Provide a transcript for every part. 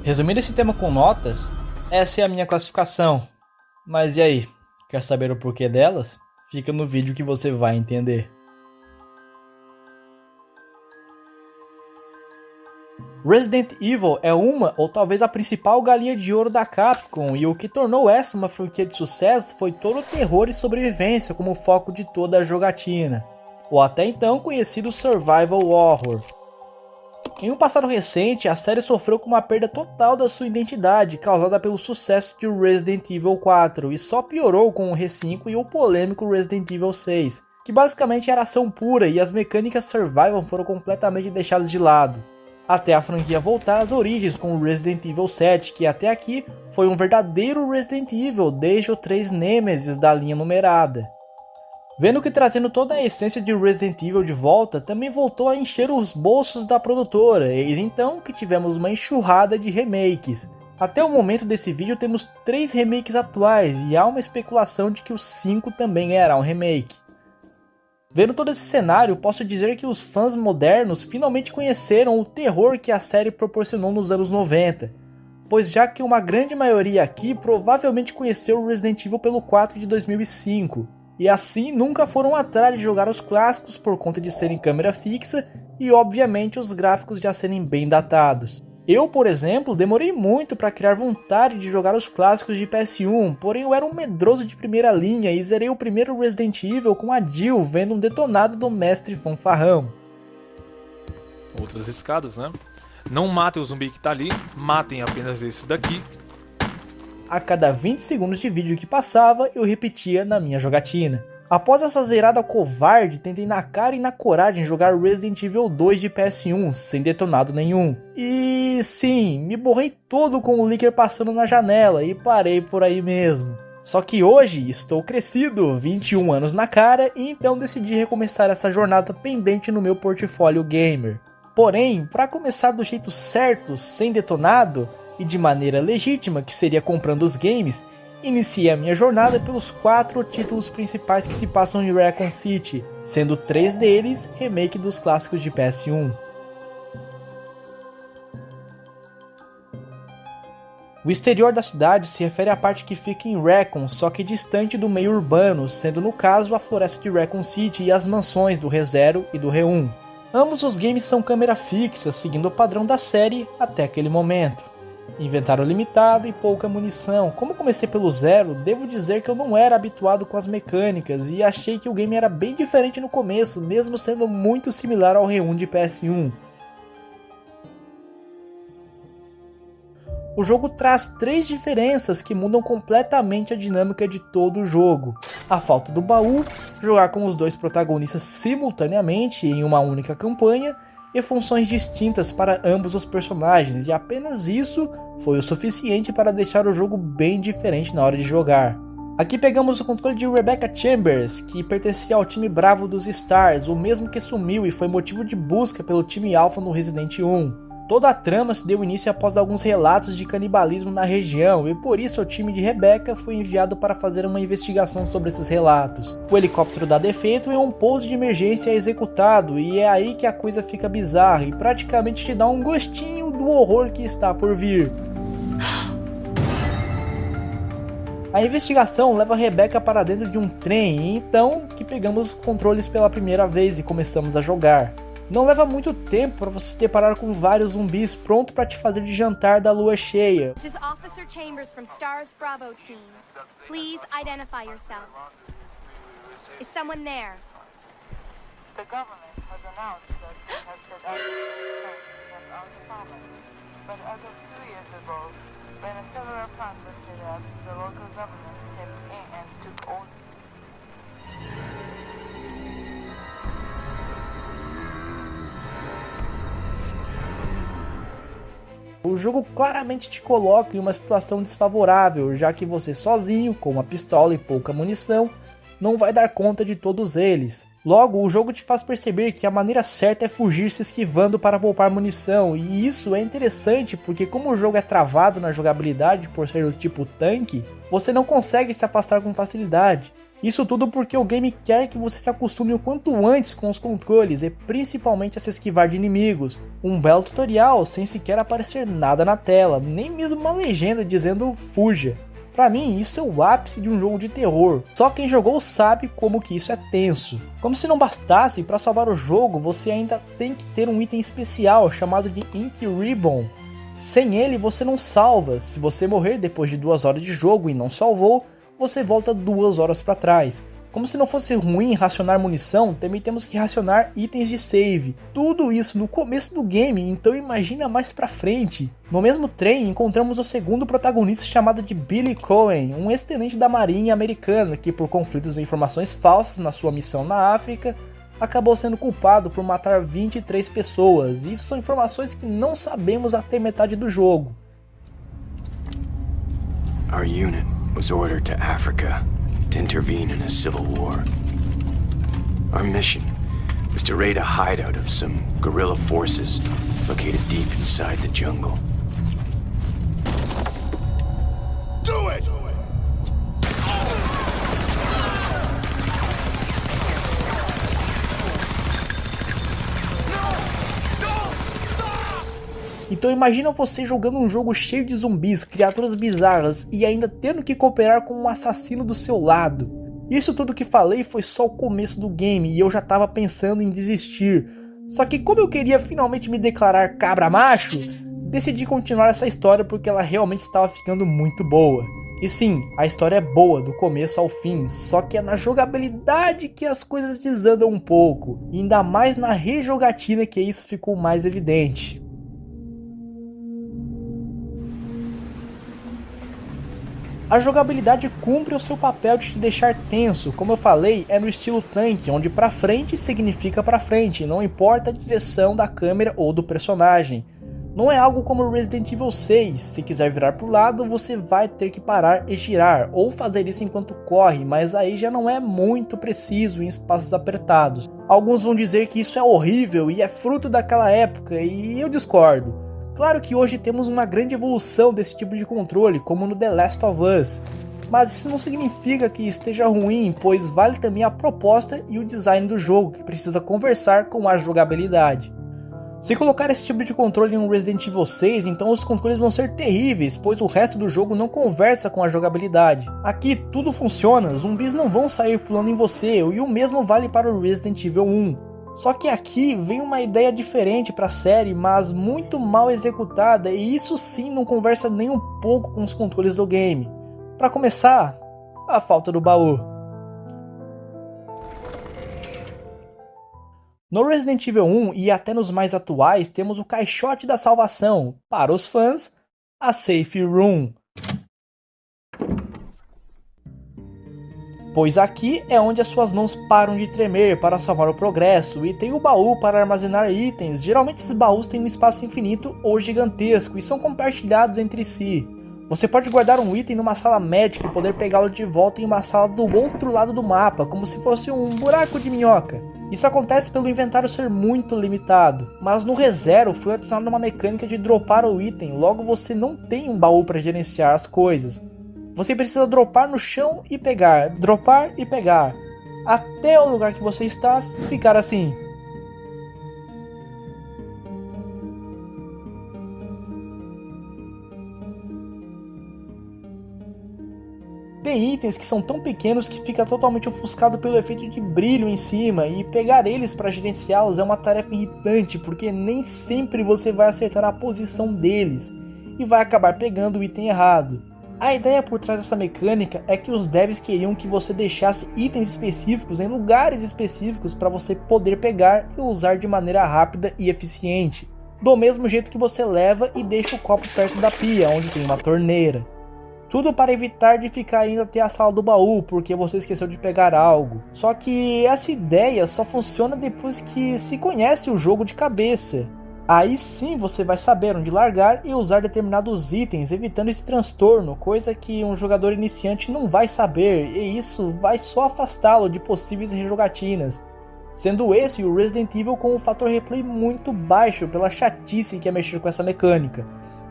Resumindo esse tema com notas, essa é a minha classificação. Mas e aí, quer saber o porquê delas? Fica no vídeo que você vai entender. Resident Evil é uma ou talvez a principal galinha de ouro da Capcom, e o que tornou essa uma franquia de sucesso foi todo o terror e sobrevivência como foco de toda a jogatina, o até então conhecido Survival Horror. Em um passado recente, a série sofreu com uma perda total da sua identidade, causada pelo sucesso de Resident Evil 4, e só piorou com o R5 e o polêmico Resident Evil 6, que basicamente era ação pura e as mecânicas Survival foram completamente deixadas de lado, até a franquia voltar às origens com o Resident Evil 7, que até aqui foi um verdadeiro Resident Evil desde o 3 Nemesis da linha numerada. Vendo que trazendo toda a essência de Resident Evil de volta, também voltou a encher os bolsos da produtora, eis então que tivemos uma enxurrada de remakes. Até o momento desse vídeo temos 3 remakes atuais e há uma especulação de que o 5 também ganhará um remake. Vendo todo esse cenário, posso dizer que os fãs modernos finalmente conheceram o terror que a série proporcionou nos anos 90, pois já que uma grande maioria aqui provavelmente conheceu o Resident Evil pelo 4 de 2005, e assim nunca foram atrás de jogar os clássicos por conta de serem câmera fixa e obviamente os gráficos já serem bem datados. Eu, por exemplo, demorei muito para criar vontade de jogar os clássicos de PS1, porém eu era um medroso de primeira linha e zerei o primeiro Resident Evil com a Jill vendo um detonado do mestre fanfarrão. Outras escadas, né? Não matem o zumbi que tá ali, matem apenas esse daqui. A cada 20 segundos de vídeo que passava, eu repetia na minha jogatina. Após essa zerada covarde, tentei na cara e na coragem jogar Resident Evil 2 de PS1, sem detonado nenhum. E sim, me borrei todo com o Licker passando na janela e parei por aí mesmo. Só que hoje estou crescido, 21 anos na cara, e então decidi recomeçar essa jornada pendente no meu portfólio gamer. Porém, para começar do jeito certo, sem detonado, e de maneira legítima, que seria comprando os games, iniciei a minha jornada pelos 4 títulos principais que se passam em Raccoon City, sendo 3 deles remake dos clássicos de PS1. O exterior da cidade se refere à parte que fica em Raccoon, só que distante do meio urbano, sendo no caso a floresta de Raccoon City e as mansões do R0 e do R1. Ambos os games são câmera fixa, seguindo o padrão da série até aquele momento. Inventário limitado e pouca munição. Como comecei pelo zero, devo dizer que eu não era habituado com as mecânicas e achei que o game era bem diferente no começo, mesmo sendo muito similar ao R1 de PS1. O jogo traz 3 diferenças que mudam completamente a dinâmica de todo o jogo. A falta do baú, jogar com os 2 protagonistas simultaneamente em uma única campanha, e funções distintas para ambos os personagens, e apenas isso foi o suficiente para deixar o jogo bem diferente na hora de jogar. Aqui pegamos o controle de Rebecca Chambers, que pertencia ao time Bravo dos Stars, o mesmo que sumiu e foi motivo de busca pelo time Alpha no Resident 1. Toda a trama se deu início após alguns relatos de canibalismo na região, e por isso o time de Rebecca foi enviado para fazer uma investigação sobre esses relatos. O helicóptero dá defeito e um pouso de emergência é executado, e é aí que a coisa fica bizarra e praticamente te dá um gostinho do horror que está por vir. A investigação leva Rebecca para dentro de um trem, e então que pegamos os controles pela primeira vez e começamos a jogar. Não leva muito tempo para você se deparar com vários zumbis prontos para te fazer de jantar da lua cheia. This is Officer Chambers from STARS Bravo team. Please identify yourself. Is someone there? The government has announced that it has set up against our province. But as of 2 years ago, when a several plants were set up, the local government stepped in and took all. O jogo claramente te coloca em uma situação desfavorável, já que você sozinho, com uma pistola e pouca munição, não vai dar conta de todos eles. Logo, o jogo te faz perceber que a maneira certa é fugir se esquivando para poupar munição, e isso é interessante porque como o jogo é travado na jogabilidade por ser do tipo tanque, você não consegue se afastar com facilidade. Isso tudo porque o game quer que você se acostume o quanto antes com os controles e principalmente a se esquivar de inimigos. Um belo tutorial sem sequer aparecer nada na tela, nem mesmo uma legenda dizendo fuja. Pra mim, isso é o ápice de um jogo de terror. Só quem jogou sabe como que isso é tenso. Como se não bastasse, para salvar o jogo você ainda tem que ter um item especial chamado de Ink Ribbon. Sem ele você não salva. Se você morrer depois de 2 horas de jogo e não salvou, você volta 2 horas para trás. Como se não fosse ruim racionar munição, também temos que racionar itens de save. Tudo isso no começo do game, então imagina mais pra frente. No mesmo trem encontramos o segundo protagonista chamado de Billy Cohen, um ex-tenente da marinha americana que por conflitos e informações falsas na sua missão na África, acabou sendo culpado por matar 23 pessoas. Isso são informações que não sabemos até metade do jogo. Our unit was ordered to Africa to intervene in a civil war. Our mission was to raid a hideout of some guerrilla forces located deep inside the jungle. Do it! Então imagina você jogando um jogo cheio de zumbis, criaturas bizarras e ainda tendo que cooperar com um assassino do seu lado. Isso tudo que falei foi só o começo do game e eu já tava pensando em desistir. Só que como eu queria finalmente me declarar cabra macho, decidi continuar essa história porque ela realmente estava ficando muito boa. E sim, a história é boa do começo ao fim, só que é na jogabilidade que as coisas desandam um pouco. E ainda mais na rejogatina que isso ficou mais evidente. A jogabilidade cumpre o seu papel de te deixar tenso, como eu falei, é no estilo tanque, onde pra frente significa pra frente, não importa a direção da câmera ou do personagem. Não é algo como Resident Evil 6, se quiser virar pro lado você vai ter que parar e girar, ou fazer isso enquanto corre, mas aí já não é muito preciso em espaços apertados. Alguns vão dizer que isso é horrível e é fruto daquela época, e eu discordo. Claro que hoje temos uma grande evolução desse tipo de controle, como no The Last of Us, mas isso não significa que esteja ruim, pois vale também a proposta e o design do jogo, que precisa conversar com a jogabilidade. Se colocar esse tipo de controle em um Resident Evil 6, então os controles vão ser terríveis, pois o resto do jogo não conversa com a jogabilidade. Aqui tudo funciona, zumbis não vão sair pulando em você, e o mesmo vale para o Resident Evil 1. Só que aqui vem uma ideia diferente para a série, mas muito mal executada, e isso sim não conversa nem um pouco com os controles do game. Para começar, a falta do baú. No Resident Evil 1 e até nos mais atuais temos o caixote da salvação, para os fãs, a Safe Room. Pois aqui é onde as suas mãos param de tremer para salvar o progresso, e tem o baú para armazenar itens. Geralmente esses baús têm um espaço infinito ou gigantesco e são compartilhados entre si. Você pode guardar um item numa sala médica e poder pegá-lo de volta em uma sala do outro lado do mapa, como se fosse um buraco de minhoca. Isso acontece pelo inventário ser muito limitado, mas no ReZero foi adicionada uma mecânica de dropar o item, logo você não tem um baú para gerenciar as coisas. Você precisa dropar no chão e pegar, dropar e pegar, até o lugar que você está ficar assim. Tem itens que são tão pequenos que fica totalmente ofuscado pelo efeito de brilho em cima, e pegar eles para gerenciá-los é uma tarefa irritante, porque nem sempre você vai acertar a posição deles, e vai acabar pegando o item errado. A ideia por trás dessa mecânica é que os devs queriam que você deixasse itens específicos em lugares específicos para você poder pegar e usar de maneira rápida e eficiente, do mesmo jeito que você leva e deixa o copo perto da pia, onde tem uma torneira. Tudo para evitar de ficar indo até a sala do baú, porque você esqueceu de pegar algo. Só que essa ideia só funciona depois que se conhece o jogo de cabeça. Aí sim você vai saber onde largar e usar determinados itens, evitando esse transtorno, coisa que um jogador iniciante não vai saber, e isso vai só afastá-lo de possíveis rejogatinas. Sendo esse o Resident Evil com um fator replay muito baixo pela chatice que é mexer com essa mecânica.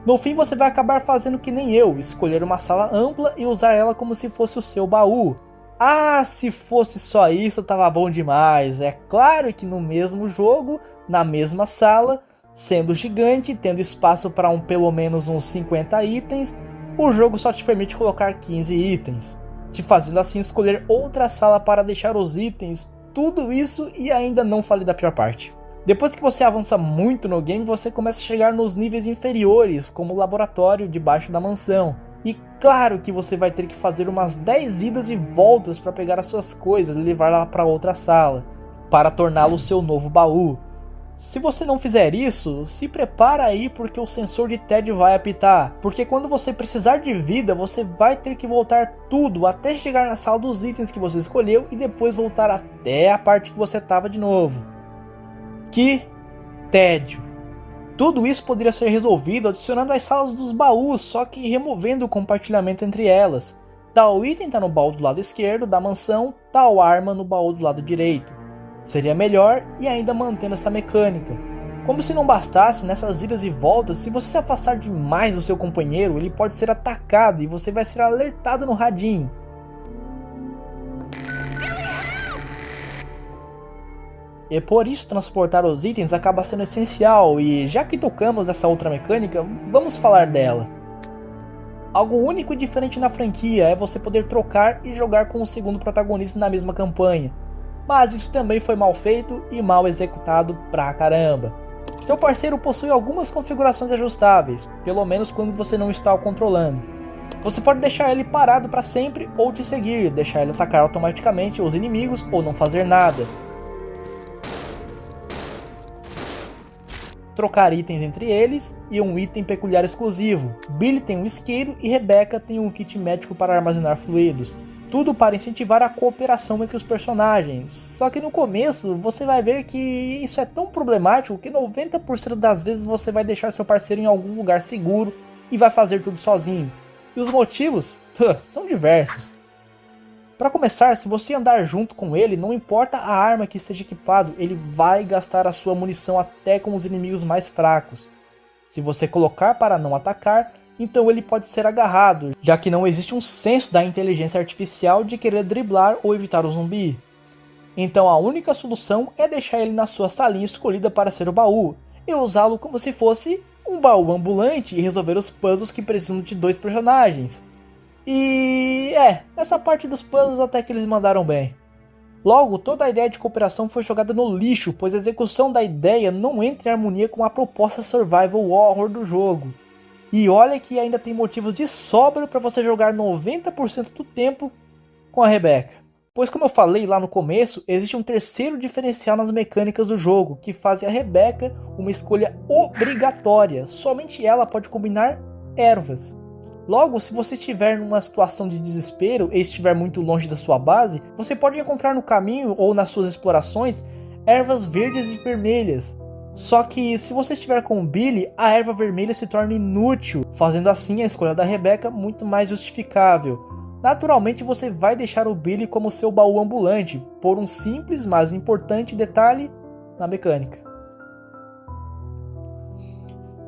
No fim você vai acabar fazendo que nem eu, escolher uma sala ampla e usar ela como se fosse o seu baú. Ah, se fosse só isso, tava bom demais. É claro que no mesmo jogo, na mesma sala, sendo gigante, tendo espaço para pelo menos uns 50 itens, o jogo só te permite colocar 15 itens, te fazendo assim escolher outra sala para deixar os itens, tudo isso e ainda não falei da pior parte. Depois que você avança muito no game, você começa a chegar nos níveis inferiores, como o laboratório debaixo da mansão. E claro que você vai ter que fazer umas 10 idas e voltas para pegar as suas coisas e levar lá para outra sala, para torná-lo seu novo baú. Se você não fizer isso, se prepara aí porque o sensor de TED vai apitar. Porque quando você precisar de vida, você vai ter que voltar tudo até chegar na sala dos itens que você escolheu e depois voltar até a parte que você estava de novo. Que tédio! Tudo isso poderia ser resolvido adicionando as salas dos baús, só que removendo o compartilhamento entre elas. Tal item está no baú do lado esquerdo da mansão, tal arma no baú do lado direito. Seria melhor e ainda mantendo essa mecânica. Como se não bastasse, nessas idas e voltas, se você se afastar demais do seu companheiro, ele pode ser atacado e você vai ser alertado no radinho. E por isso transportar os itens acaba sendo essencial, e já que tocamos nessa outra mecânica, vamos falar dela. Algo único e diferente na franquia é você poder trocar e jogar com o segundo protagonista na mesma campanha, mas isso também foi mal feito e mal executado pra caramba. Seu parceiro possui algumas configurações ajustáveis, pelo menos quando você não está o controlando. Você pode deixar ele parado para sempre ou te seguir, deixar ele atacar automaticamente os inimigos ou não fazer nada. Trocar itens entre eles e um item peculiar exclusivo. Billy tem um isqueiro e Rebecca tem um kit médico para armazenar fluidos. Tudo para incentivar a cooperação entre os personagens. Só que no começo você vai ver que isso é tão problemático que 90% das vezes você vai deixar seu parceiro em algum lugar seguro e vai fazer tudo sozinho. E os motivos são diversos. Para começar, se você andar junto com ele, não importa a arma que esteja equipado, ele vai gastar a sua munição até com os inimigos mais fracos. Se você colocar para não atacar, então ele pode ser agarrado, já que não existe um senso da inteligência artificial de querer driblar ou evitar o zumbi. Então a única solução é deixar ele na sua salinha escolhida para ser o baú, e usá-lo como se fosse um baú ambulante e resolver os puzzles que precisam de 2 personagens. E nessa parte dos puzzles até que eles mandaram bem. Logo, toda a ideia de cooperação foi jogada no lixo, pois a execução da ideia não entra em harmonia com a proposta survival horror do jogo. E olha que ainda tem motivos de sobra para você jogar 90% do tempo com a Rebecca. Pois como eu falei lá no começo, existe um terceiro diferencial nas mecânicas do jogo, que faz a Rebecca uma escolha obrigatória. Somente ela pode combinar ervas. Logo, se você estiver numa situação de desespero e estiver muito longe da sua base, você pode encontrar no caminho ou nas suas explorações ervas verdes e vermelhas. Só que se você estiver com o Billy, a erva vermelha se torna inútil, fazendo assim a escolha da Rebecca muito mais justificável. Naturalmente você vai deixar o Billy como seu baú ambulante, por um simples mas importante detalhe na mecânica.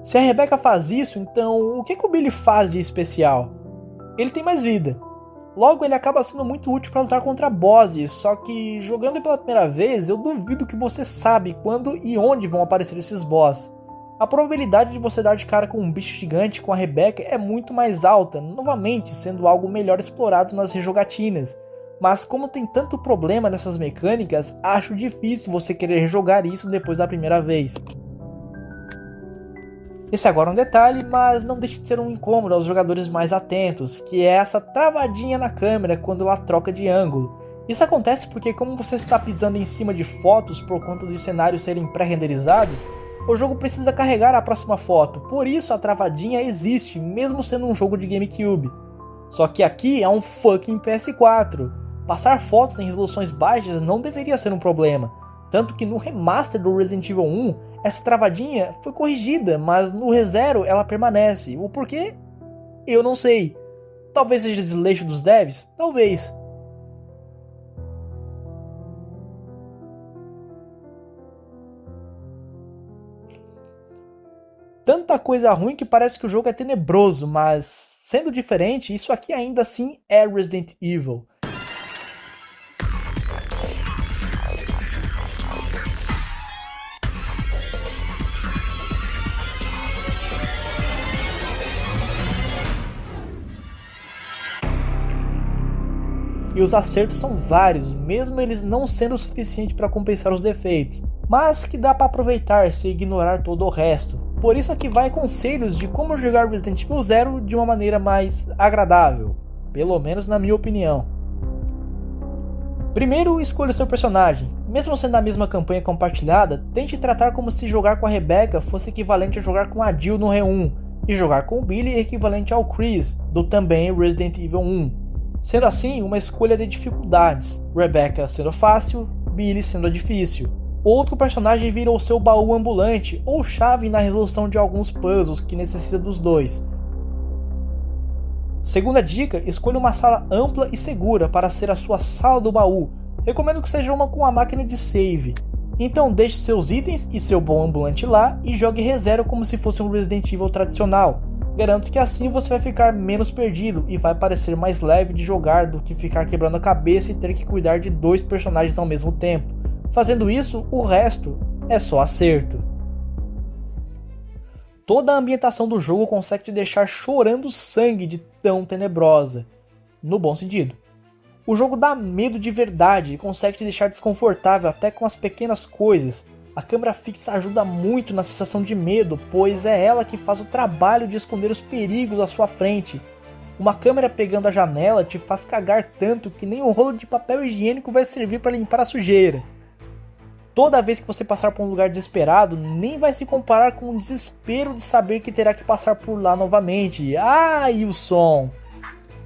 Se a Rebecca faz isso, então o que o Billy faz de especial? Ele tem mais vida. Logo, ele acaba sendo muito útil para lutar contra bosses, só que jogando pela primeira vez, eu duvido que você sabe quando e onde vão aparecer esses boss. A probabilidade de você dar de cara com um bicho gigante com a Rebecca é muito mais alta, novamente sendo algo melhor explorado nas rejogatinas. Mas como tem tanto problema nessas mecânicas, acho difícil você querer rejogar isso depois da primeira vez. Esse agora é um detalhe, mas não deixa de ser um incômodo aos jogadores mais atentos, que é essa travadinha na câmera quando ela troca de ângulo. Isso acontece porque como você está pisando em cima de fotos por conta dos cenários serem pré-renderizados, o jogo precisa carregar a próxima foto, por isso a travadinha existe, mesmo sendo um jogo de GameCube. Só que aqui é um fucking PS4. Passar fotos em resoluções baixas não deveria ser um problema. Tanto que no remaster do Resident Evil 1, essa travadinha foi corrigida, mas no ReZero ela permanece. O porquê? Eu não sei. Talvez seja desleixo dos devs? Talvez. Tanta coisa ruim que parece que o jogo é tenebroso, mas sendo diferente, isso aqui ainda assim é Resident Evil. e os acertos são vários, mesmo eles não sendo o suficiente para compensar os defeitos, mas que dá para aproveitar sem ignorar todo o resto. Por isso aqui vai conselhos de como jogar Resident Evil Zero de uma maneira mais agradável, pelo menos na minha opinião. Primeiro, escolha o seu personagem. Mesmo sendo a mesma campanha compartilhada, tente tratar como se jogar com a Rebecca fosse equivalente a jogar com a Jill no Re1, e jogar com o Billy equivalente ao Chris, do também Resident Evil 1. Sendo assim, uma escolha de dificuldades, Rebecca sendo fácil, Billy sendo difícil. Outro personagem vira o seu baú ambulante ou chave na resolução de alguns puzzles que necessita dos dois. Segunda dica, escolha uma sala ampla e segura para ser a sua sala do baú. Recomendo que seja uma com a máquina de save. Então deixe seus itens e seu baú ambulante lá e jogue ReZero como se fosse um Resident Evil tradicional. Garanto que assim você vai ficar menos perdido e vai parecer mais leve de jogar do que ficar quebrando a cabeça e ter que cuidar de 2 personagens ao mesmo tempo. Fazendo isso, o resto é só acerto. Toda a ambientação do jogo consegue te deixar chorando sangue de tão tenebrosa, no bom sentido. O jogo dá medo de verdade e consegue te deixar desconfortável até com as pequenas coisas. A câmera fixa ajuda muito na sensação de medo, pois é ela que faz o trabalho de esconder os perigos à sua frente. Uma câmera pegando a janela te faz cagar tanto que nem um rolo de papel higiênico vai servir para limpar a sujeira. Toda vez que você passar por um lugar desesperado, nem vai se comparar com o desespero de saber que terá que passar por lá novamente. Ah, e o som!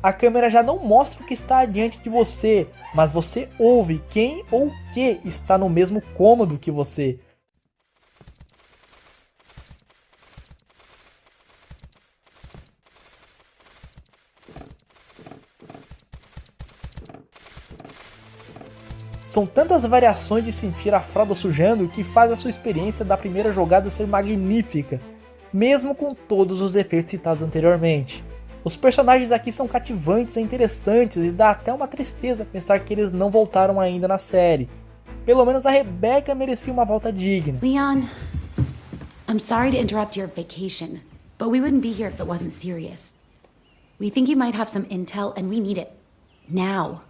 A câmera já não mostra o que está adiante de você, mas você ouve quem ou o que está no mesmo cômodo que você. São tantas variações de sentir a fralda sujando que faz a sua experiência da primeira jogada ser magnífica, mesmo com todos os defeitos citados anteriormente. Os personagens aqui são cativantes e interessantes e dá até uma tristeza pensar que eles não voltaram ainda na série. Pelo menos a Rebecca merecia uma volta digna. Leon, I'm sorry to interrupt your vacation, but we wouldn't be here if it wasn't serious. We think you might have some intel and we need it. Now.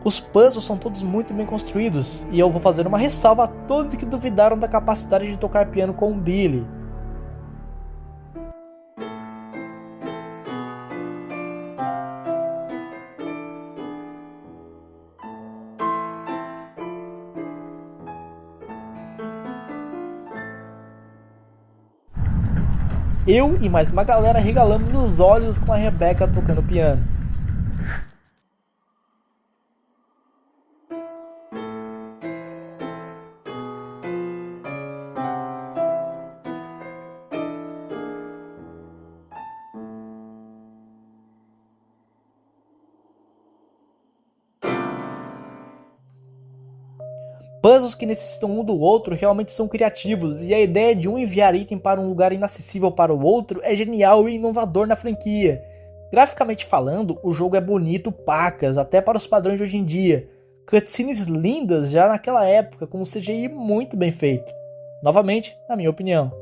Os puzzles são todos muito bem construídos, e eu vou fazer uma ressalva a todos que duvidaram da capacidade de tocar piano com o Billy. Eu e mais uma galera regalamos os olhos com a Rebecca tocando piano. Puzzles que necessitam um do outro realmente são criativos, e a ideia de um enviar item para um lugar inacessível para o outro é genial e inovador na franquia. Graficamente falando, o jogo é bonito pacas, até para os padrões de hoje em dia. Cutscenes lindas já naquela época, com um CGI muito bem feito. Novamente, na minha opinião.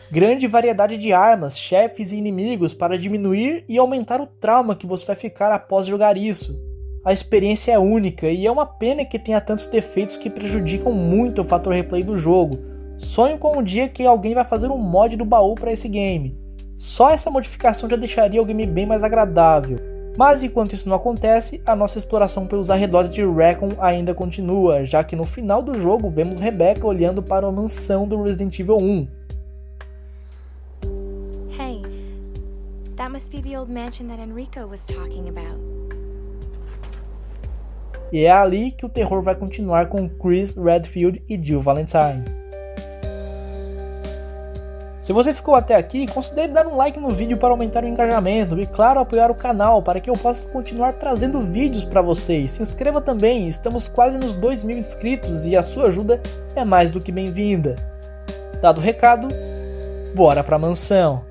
Grande variedade de armas, chefes e inimigos para diminuir e aumentar o trauma que você vai ficar após jogar isso. A experiência é única e é uma pena que tenha tantos defeitos que prejudicam muito o fator replay do jogo. Sonho com um dia que alguém vai fazer um mod do baú para esse game. Só essa modificação já deixaria o game bem mais agradável. Mas enquanto isso não acontece, a nossa exploração pelos arredores de Raccoon ainda continua, já que no final do jogo vemos Rebecca olhando para a mansão do Resident Evil 1. Hey, that must be the old mansion that Enrico was talking about. E é ali que o terror vai continuar com Chris Redfield e Jill Valentine. Se você ficou até aqui, considere dar um like no vídeo para aumentar o engajamento e, claro, apoiar o canal para que eu possa continuar trazendo vídeos para vocês. Se inscreva também, estamos quase nos 2.000 inscritos e a sua ajuda é mais do que bem-vinda. Dado o recado, bora pra mansão!